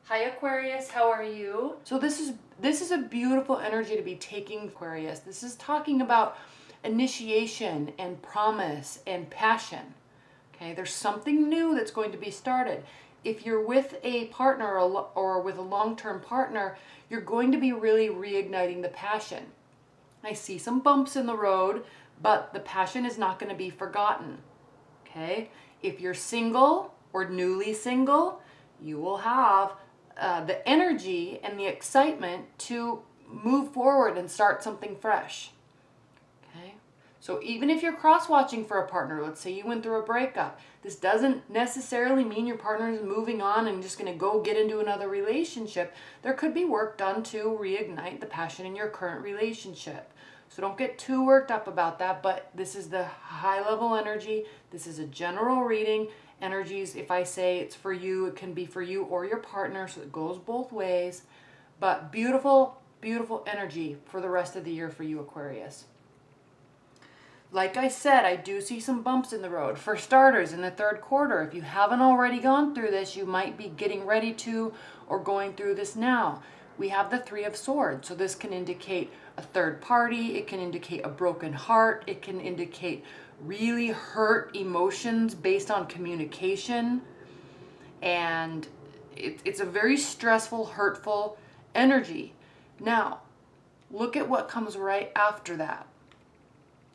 Hi Aquarius, how are you? So this is a beautiful energy to be taking, Aquarius. This is talking about initiation and promise and passion. Okay, there's something new that's going to be started. If you're with a partner or with a long-term partner, you're going to be really reigniting the passion. I see some bumps in the road, but the passion is not going to be forgotten. Okay, if you're single or newly single, you will have the energy and the excitement to move forward and start something fresh. Okay, so even if you're cross-watching for a partner, let's say you went through a breakup, this doesn't necessarily mean your partner is moving on and just going to go get into another relationship. There could be work done to reignite the passion in your current relationship. So don't get too worked up about that, but this is the high level energy. This is a general reading. Energies, if I say it's for you, it can be for you or your partner, so it goes both ways. But beautiful, beautiful energy for the rest of the year for you, Aquarius. Like I said, I do see some bumps in the road. For starters, in the third quarter, if you haven't already gone through this, you might be getting ready to or going through this now. We have the Three of Swords, so this can indicate a third party, it can indicate a broken heart, it can indicate really hurt emotions based on communication, and it's a very stressful, hurtful energy. Now, look at what comes right after that.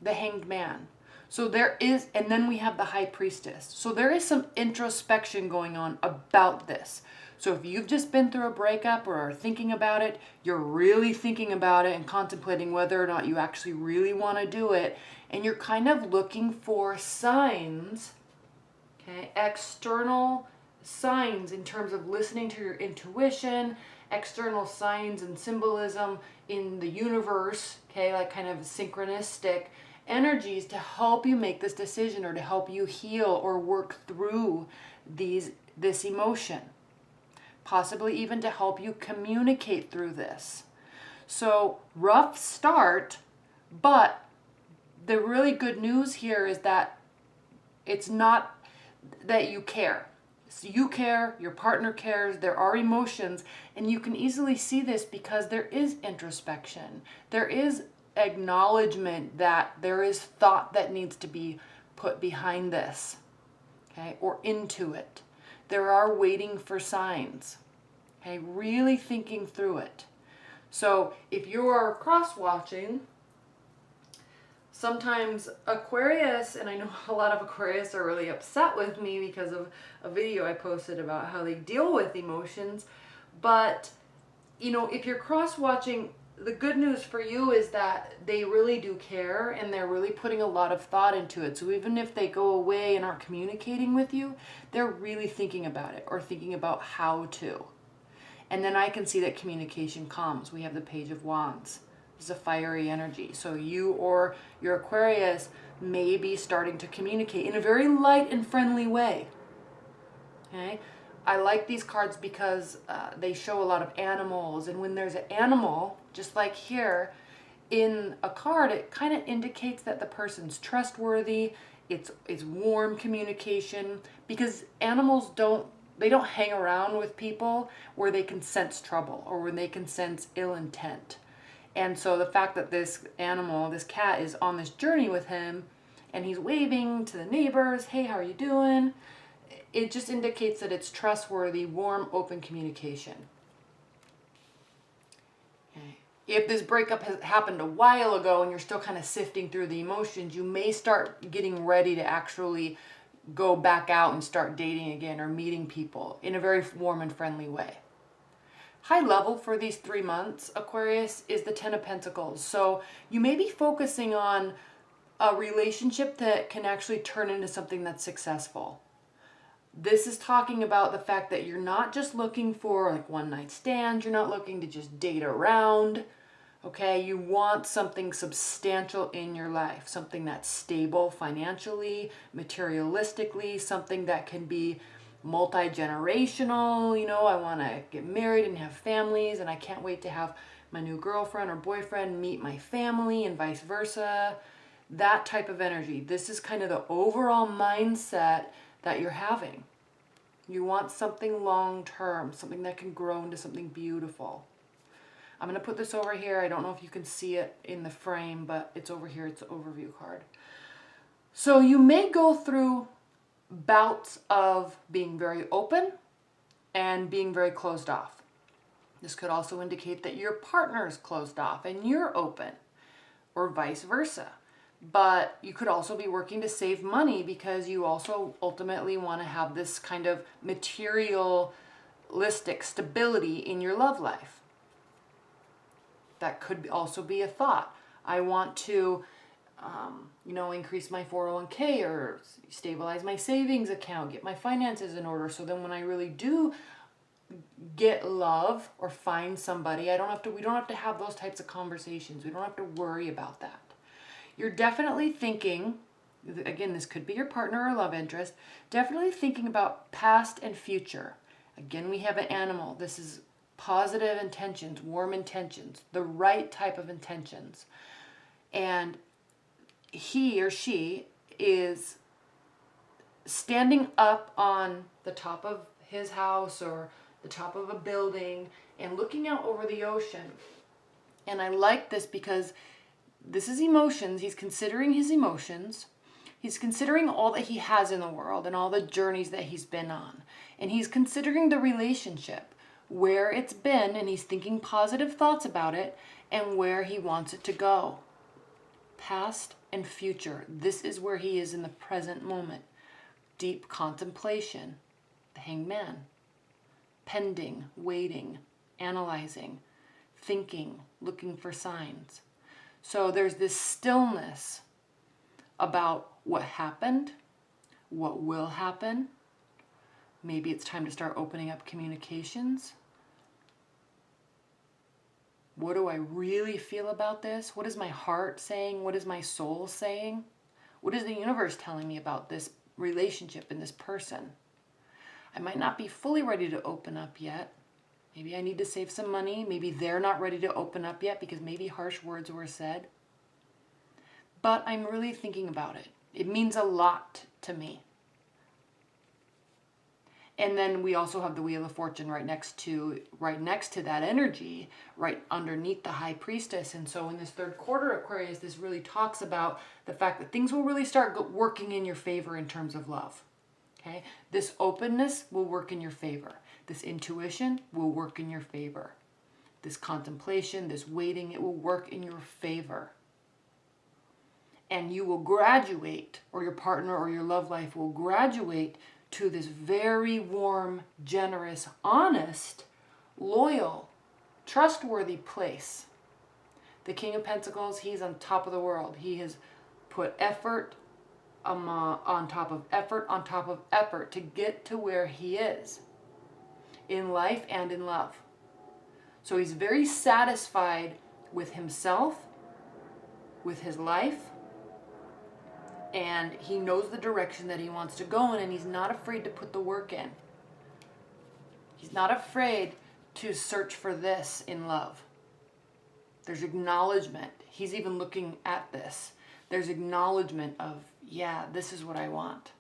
The Hanged Man. So there is, and then we have the High Priestess. So there is some introspection going on about this. So if you've just been through a breakup or are thinking about it, you're really thinking about it and contemplating whether or not you actually really want to do it, and you're kind of looking for signs, okay, external signs in terms of listening to your intuition, external signs and symbolism in the universe, okay, like kind of synchronistic energies to help you make this decision or to help you heal or work through this emotion. Possibly even to help you communicate through this. So rough start, but the really good news here is that it's not that you care. So you care, your partner cares, there are emotions, and you can easily see this because there is introspection. There is acknowledgement that there is thought that needs to be put behind this, okay, or into it. There are waiting for signs, okay, really thinking through it. So if you are cross-watching, sometimes Aquarius, and I know a lot of Aquarius are really upset with me because of a video I posted about how they deal with emotions, but you know, if you're cross-watching, the good news for you is that they really do care and they're really putting a lot of thought into it. So even if they go away and aren't communicating with you, they're really thinking about it or thinking about how to. And then I can see that communication comes. We have the Page of Wands. It's a fiery energy. So you or your Aquarius may be starting to communicate in a very light and friendly way. Okay? I like these cards because they show a lot of animals, and when there's an animal, just like here in a card, it kind of indicates that the person's trustworthy. It's warm communication, because animals don't hang around with people where they can sense trouble or when they can sense ill intent. And so the fact that this animal, this cat, is on this journey with him and he's waving to the neighbors, hey, how are you doing? It just indicates that it's trustworthy, warm, open communication. Okay. If this breakup has happened a while ago and you're still kind of sifting through the emotions, you may start getting ready to actually go back out and start dating again or meeting people in a very warm and friendly way. High level for these 3 months, Aquarius, is the Ten of Pentacles. So you may be focusing on a relationship that can actually turn into something that's successful. This is talking about the fact that you're not just looking for like one night stands, you're not looking to just date around, okay? You want something substantial in your life, something that's stable financially, materialistically, something that can be multi-generational. You know, I want to get married and have families, and I can't wait to have my new girlfriend or boyfriend meet my family and vice versa. That type of energy. This is kind of the overall mindset that you're having. You want something long-term, something that can grow into something beautiful. I'm going to put this over here. I don't know if you can see it in the frame, but it's over here. It's an overview card. So you may go through bouts of being very open and being very closed off. This could also indicate that your partner is closed off and you're open, or vice versa. But you could also be working to save money because you also ultimately want to have this kind of materialistic stability in your love life. That could also be a thought. I want to, increase my 401k or stabilize my savings account, get my finances in order. So then when I really do get love or find somebody, we don't have to have those types of conversations. We don't have to worry about that. You're definitely thinking, again, this could be your partner or love interest, definitely thinking about past and future. Again, we have an animal. This is positive intentions, warm intentions, the right type of intentions. And he or she is standing up on the top of his house or the top of a building and looking out over the ocean. And I like this because this is emotions. He's considering his emotions. He's considering all that he has in the world and all the journeys that he's been on. And he's considering the relationship, where it's been, and he's thinking positive thoughts about it and where he wants it to go. Past and future. This is where he is in the present moment. Deep contemplation. The Hanged Man. Pending, waiting, analyzing, thinking, looking for signs. So there's this stillness about what happened, what will happen. Maybe it's time to start opening up communications. What do I really feel about this? What is my heart saying? What is my soul saying? What is the universe telling me about this relationship and this person? I might not be fully ready to open up yet. Maybe I need to save some money. Maybe they're not ready to open up yet because maybe harsh words were said. But I'm really thinking about it. It means a lot to me. And then we also have the Wheel of Fortune right next to that energy, right underneath the High Priestess. And so in this third quarter, Aquarius, this really talks about the fact that things will really start working in your favor in terms of love. Okay? This openness will work in your favor. This intuition will work in your favor. This contemplation, this waiting, it will work in your favor. And you will graduate, or your partner or your love life will graduate to this very warm, generous, honest, loyal, trustworthy place. The King of Pentacles, he's on top of the world. He has put effort on top of effort on top of effort to get to where he is in life and in love. So he's very satisfied with himself, with his life, and he knows the direction that he wants to go in, and he's not afraid to put the work in. He's not afraid to search for this in love. There's acknowledgement. He's even looking at this. There's acknowledgement of, yeah, this is what I want.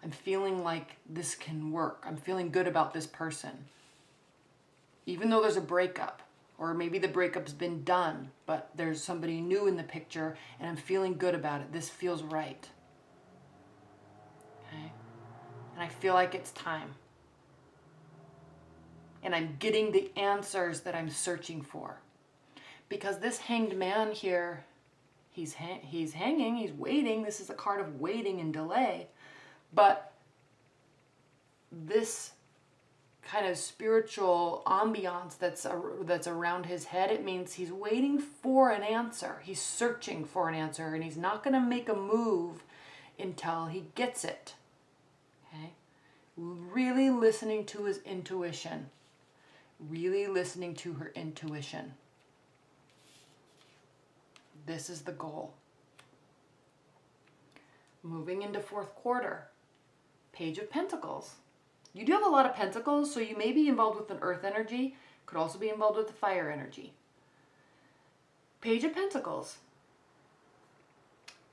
I'm feeling like this can work. I'm feeling good about this person. Even though there's a breakup, or maybe the breakup's been done, but there's somebody new in the picture and I'm feeling good about it. This feels right. Okay? And I feel like it's time. And I'm getting the answers that I'm searching for. Because this Hanged Man here, he's hanging, he's waiting. This is a card of waiting and delay. But this kind of spiritual ambiance that's around his head, it means he's waiting for an answer. He's searching for an answer, and he's not going to make a move until he gets it. Okay? Really listening to his intuition. Really listening to her intuition. This is the goal. Moving into fourth quarter. Page of Pentacles. You do have a lot of pentacles, so you may be involved with an earth energy. Could also be involved with the fire energy. Page of Pentacles.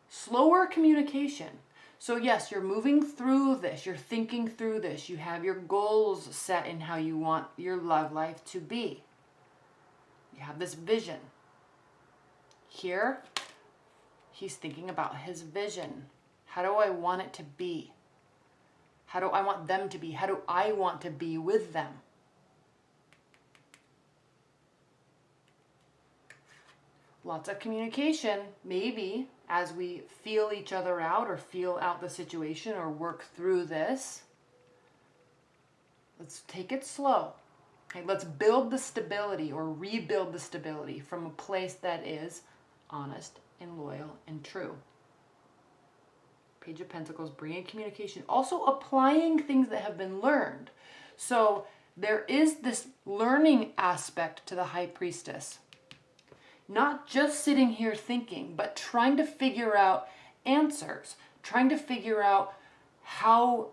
Slower communication. So yes, you're moving through this. You're thinking through this. You have your goals set in how you want your love life to be. You have this vision. Here, he's thinking about his vision. How do I want it to be? How do I want them to be? How do I want to be with them? Lots of communication, maybe, as we feel each other out or feel out the situation or work through this. Let's take it slow. Okay, let's build the stability or rebuild the stability from a place that is honest and loyal and true. Page of Pentacles, bringing communication. Also applying things that have been learned. So there is this learning aspect to the High Priestess. Not just sitting here thinking, but trying to figure out answers. Trying to figure out how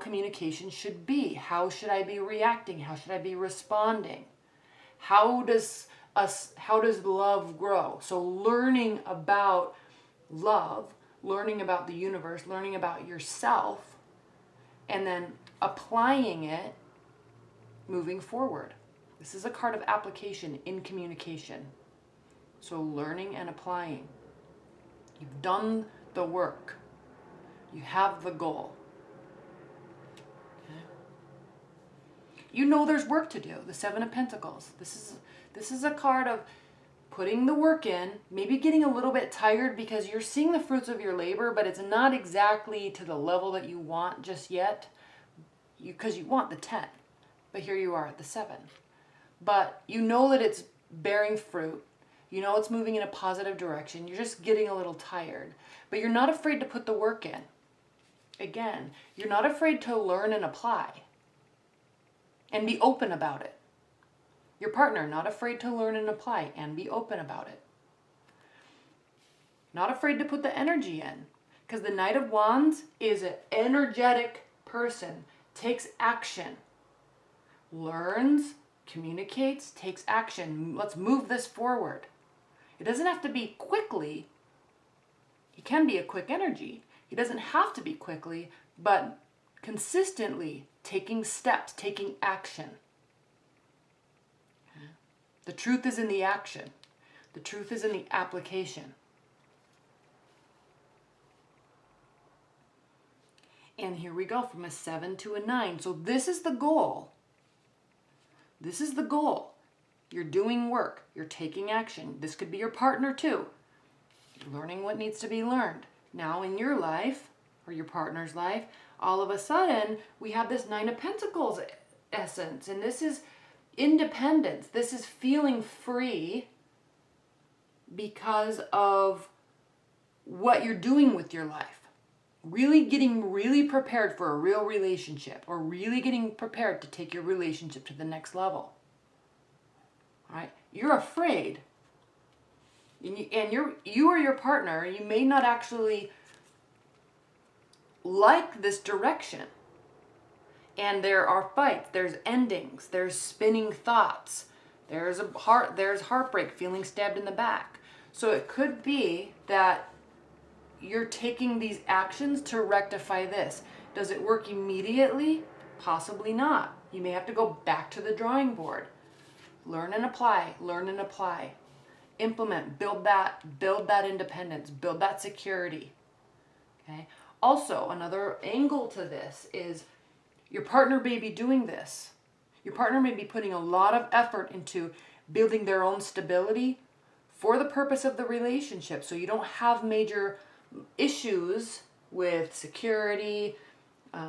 communication should be. How should I be reacting? How should I be responding? How does love grow? So learning about love, learning about the universe, learning about yourself, and then applying it moving forward. This is a card of application in communication. So learning and applying. You've done the work. You have the goal. Okay. You know there's work to do. The Seven of Pentacles. This is a card of putting the work in, maybe getting a little bit tired because you're seeing the fruits of your labor, but it's not exactly to the level that you want just yet, because you want the 10. But here you are at the 7. But you know that it's bearing fruit. You know it's moving in a positive direction. You're just getting a little tired. But you're not afraid to put the work in. Again, you're not afraid to learn and apply. And be open about it. Your partner, not afraid to learn and apply and be open about it. Not afraid to put the energy in. Because the Knight of Wands is an energetic person. Takes action. Learns, communicates, takes action. Let's move this forward. It doesn't have to be quickly. It can be a quick energy. It doesn't have to be quickly, but consistently taking steps, taking action. The truth is in the action. The truth is in the application. And here we go from a 7 to a 9. So this is the goal. This is the goal. You're doing work. You're taking action. This could be your partner too. You're learning what needs to be learned. Now in your life, or your partner's life, all of a sudden, we have this 9 of Pentacles essence. And this is independence. This is feeling free because of what you're doing with your life. Really getting really prepared for a real relationship, or really getting prepared to take your relationship to the next level. All right? You're afraid. And you or your partner, you may not actually like this direction. And there are fights, there's endings, there's spinning thoughts, there's heartbreak, feeling stabbed in the back. So it could be that you're taking these actions to rectify this. Does it work immediately? Possibly not. You may have to go back to the drawing board. Learn and apply, learn and apply. Implement, build that independence, build that security. Okay? Also, another angle to this is your partner may be doing this. Your partner may be putting a lot of effort into building their own stability for the purpose of the relationship, so you don't have major issues with security,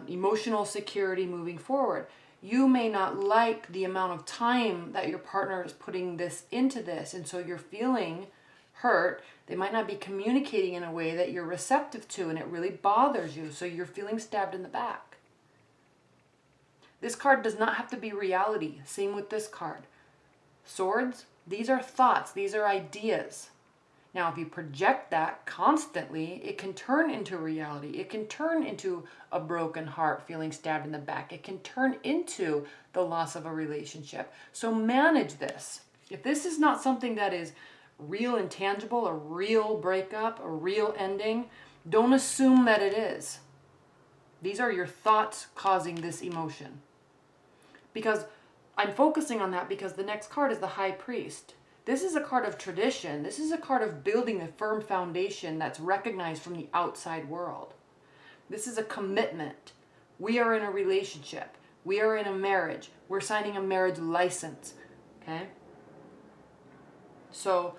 emotional security moving forward. You may not like the amount of time that your partner is putting this into this, and so you're feeling hurt. They might not be communicating in a way that you're receptive to, and it really bothers you, so you're feeling stabbed in the back. This card does not have to be reality. Same with this card. Swords, these are thoughts, these are ideas. Now, if you project that constantly, it can turn into reality. It can turn into a broken heart, feeling stabbed in the back. It can turn into the loss of a relationship. So manage this. If this is not something that is real and tangible, a real breakup, a real ending, Don't assume that it is. These are your thoughts causing this emotion. Because I'm focusing on that because the next card is the High Priest. This is a card of tradition. This is a card of building a firm foundation that's recognized from the outside world. This is a commitment. We are in a relationship. We are in a marriage. We're signing a marriage license. Okay? So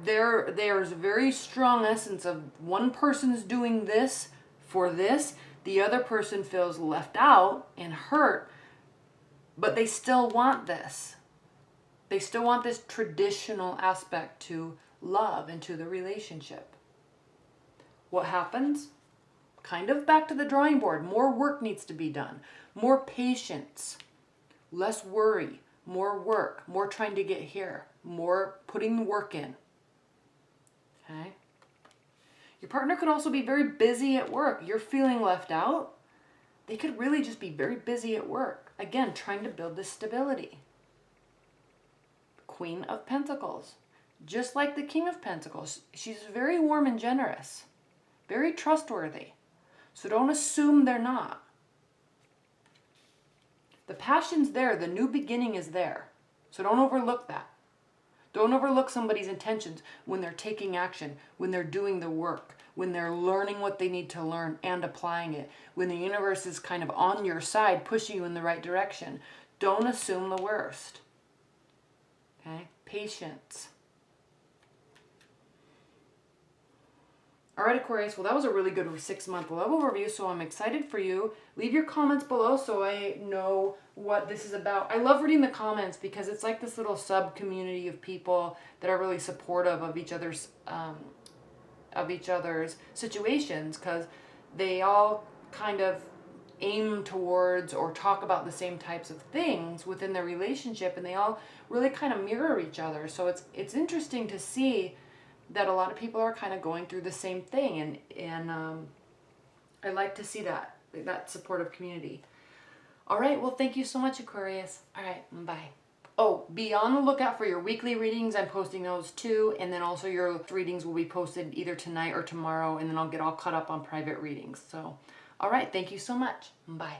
there's a very strong essence of one person's doing this for this. The other person feels left out and hurt, but they still want this. They still want this traditional aspect to love and to the relationship. What happens? Kind of back to the drawing board. More work needs to be done. More patience. Less worry. More work. More trying to get here. More putting the work in. Okay? Your partner could also be very busy at work. You're feeling left out. They could really just be very busy at work. Again, trying to build this stability. Queen of Pentacles. Just like the King of Pentacles. She's very warm and generous. Very trustworthy. So don't assume they're not. The passion's there. The new beginning is there. So don't overlook that. Don't overlook somebody's intentions when they're taking action, when they're doing the work, when they're learning what they need to learn and applying it, when the universe is kind of on your side, pushing you in the right direction. Don't assume the worst. Okay? Patience. All right, Aquarius, well, that was a really good 6-month love overview, so I'm excited for you. Leave your comments below so I know what this is about. I love reading the comments because it's like this little sub-community of people that are really supportive of each other's situations, because they all kind of aim towards or talk about the same types of things within their relationship, and they all really kind of mirror each other. So it's interesting to see that a lot of people are kind of going through the same thing, and I like to see that supportive community. All right, well, thank you so much, Aquarius. All right, bye. Oh, be on the lookout for your weekly readings. I'm posting those too, and then also your readings will be posted either tonight or tomorrow, and then I'll get all caught up on private readings. So, all right, thank you so much. Bye.